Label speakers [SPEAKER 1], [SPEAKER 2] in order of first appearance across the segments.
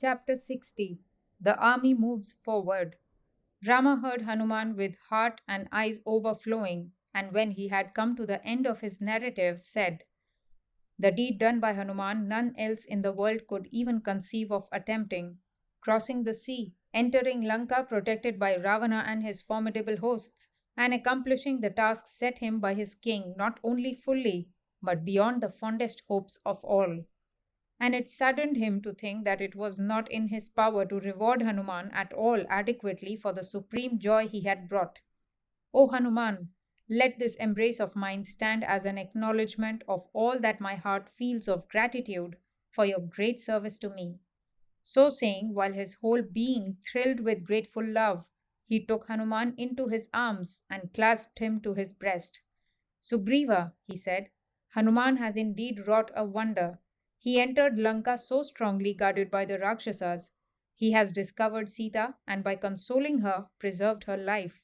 [SPEAKER 1] Chapter 60. The army moves forward. Rama heard Hanuman with heart and eyes overflowing, and when he had come to the end of his narrative, said, "The deed done by Hanuman none else in the world could even conceive of attempting. Crossing the sea, entering Lanka protected by Ravana and his formidable hosts, and accomplishing the task set him by his king not only fully, but beyond the fondest hopes of all." And it saddened him to think that it was not in his power to reward Hanuman at all adequately for the supreme joy he had brought. O Hanuman, let this embrace of mine stand as an acknowledgement of all that my heart feels of gratitude for your great service to me. So saying, while his whole being thrilled with grateful love, he took Hanuman into his arms and clasped him to his breast. "Sugriva," he said, "Hanuman has indeed wrought a wonder. He entered Lanka so strongly guarded by the Rakshasas. He has discovered Sita and by consoling her preserved her life.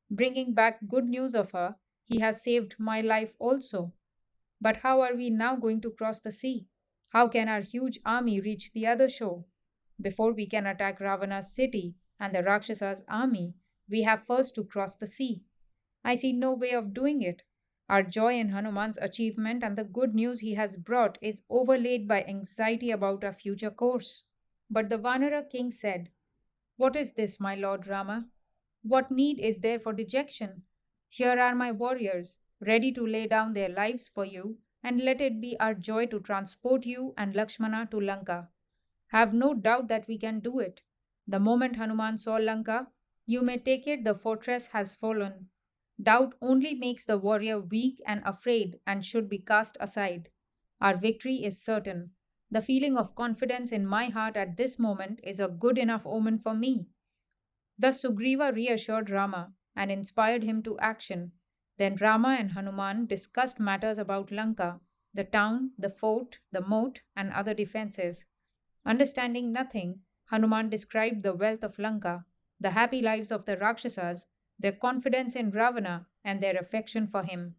[SPEAKER 1] Bringing back good news of her, he has saved my life also. But how are we now going to cross the sea? How can our huge army reach the other shore? Before we can attack Ravana's city and the Rakshasas' army, we have first to cross the sea. I see no way of doing it. Our joy in Hanuman's achievement and the good news he has brought is overlaid by anxiety about our future course." But the Vanara king said, "What is this, my lord Rama? What need is there for dejection? Here are my warriors, ready to lay down their lives for you, and let it be our joy to transport you and Lakshmana to Lanka. Have no doubt that we can do it. The moment Hanuman saw Lanka, you may take it the fortress has fallen. Doubt only makes the warrior weak and afraid and should be cast aside. Our victory is certain. The feeling of confidence in my heart at this moment is a good enough omen for me." Thus Sugriva reassured Rama and inspired him to action. Then Rama and Hanuman discussed matters about Lanka, the town, the fort, the moat, and other defenses. Understanding nothing, Hanuman described the wealth of Lanka, the happy lives of the Rakshasas, their confidence in Ravana, and their affection for him.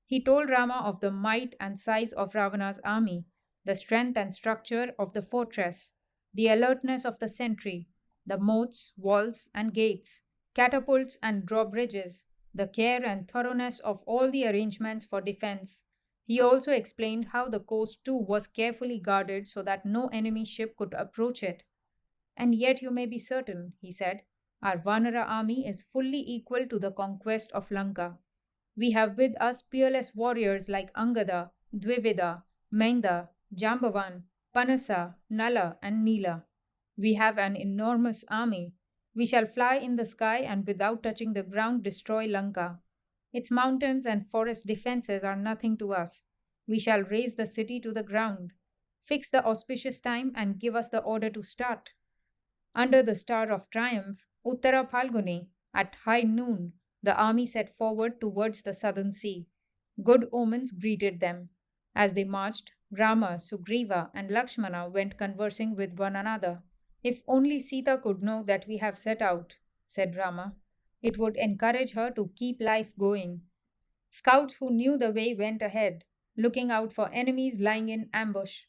[SPEAKER 1] He told Rama of the might and size of Ravana's army, the strength and structure of the fortress, the alertness of the sentry, the moats, walls, and gates, catapults and drawbridges, the care and thoroughness of all the arrangements for defense. He also explained how the coast too was carefully guarded so that no enemy ship could approach it. "And yet you may be certain," he said, "our Vanara army is fully equal to the conquest of Lanka. We have with us peerless warriors like Angada, Dvivida, Menda, Jambavan, Panasa, Nala, and Nila. We have an enormous army. We shall fly in the sky and without touching the ground destroy Lanka. Its mountains and forest defenses are nothing to us. We shall raze the city to the ground. Fix the auspicious time and give us the order to start." Under the star of triumph, Uttara Phalguni, at high noon, the army set forward towards the southern sea. Good omens greeted them. As they marched, Rama, Sugriva, and Lakshmana went conversing with one another. "If only Sita could know that we have set out," said Rama, "it would encourage her to keep life going." Scouts who knew the way went ahead, looking out for enemies lying in ambush.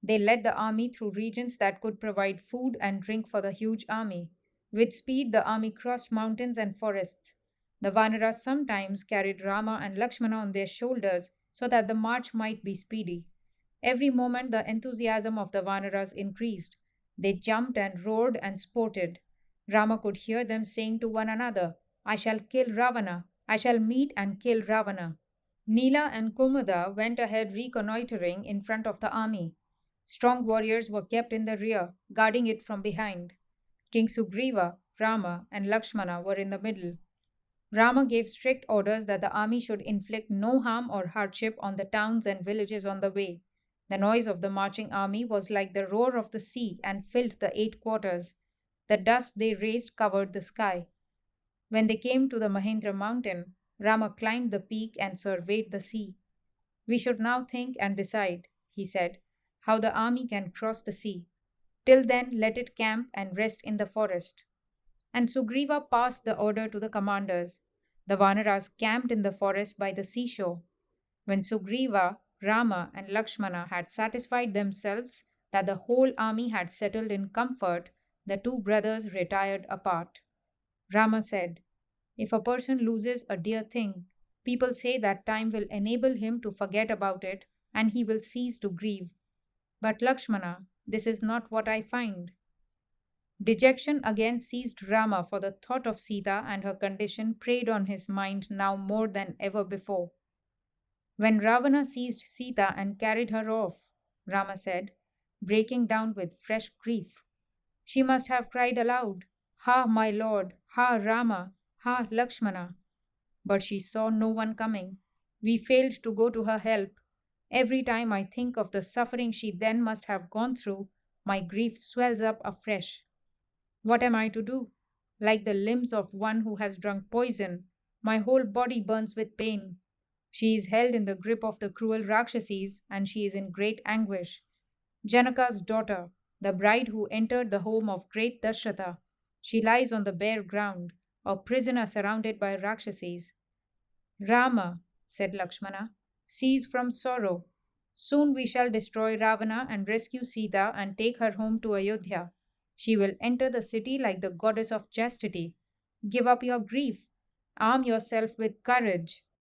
[SPEAKER 1] They led the army through regions that could provide food and drink for the huge army. With speed, the army crossed mountains and forests. The Vanaras sometimes carried Rama and Lakshmana on their shoulders so that the march might be speedy. Every moment, the enthusiasm of the Vanaras increased. They jumped and roared and sported. Rama could hear them saying to one another, "I shall kill Ravana. I shall meet and kill Ravana." Nila and Kumuda went ahead reconnoitering in front of the army. Strong warriors were kept in the rear, guarding it from behind. King Sugriva, Rama, and Lakshmana were in the middle. Rama gave strict orders that the army should inflict no harm or hardship on the towns and villages on the way. The noise of the marching army was like the roar of the sea and filled the 8 quarters. The dust they raised covered the sky. When they came to the Mahendra mountain, Rama climbed the peak and surveyed the sea. "We should now think and decide," he said, "how the army can cross the sea. Till then, let it camp and rest in the forest." And Sugriva passed the order to the commanders. The Vanaras camped in the forest by the seashore. When Sugriva, Rama, and Lakshmana had satisfied themselves that the whole army had settled in comfort, the two brothers retired apart. Rama said, "If a person loses a dear thing, people say that time will enable him to forget about it and he will cease to grieve. But Lakshmana, this is not what I find." Dejection again seized Rama, for the thought of Sita and her condition preyed on his mind now more than ever before. When Ravana seized Sita and carried her off, Rama said, breaking down with fresh grief, she must have cried aloud, "Ha, my lord! Ha, Rama! Ha, Lakshmana!" But she saw no one coming. We failed to go to her help. Every time I think of the suffering she then must have gone through, my grief swells up afresh. What am I to do? Like the limbs of one who has drunk poison, my whole body burns with pain. She is held in the grip of the cruel Rakshasis, and she is in great anguish. Janaka's daughter, the bride who entered the home of great Dashrata, she lies on the bare ground, a prisoner surrounded by Rakshasas. "Rama," said Lakshmana, "cease from sorrow. Soon we shall destroy Ravana and rescue Sita and take her home to Ayodhya. She will enter the city like the goddess of chastity. Give up your grief. Arm yourself with courage.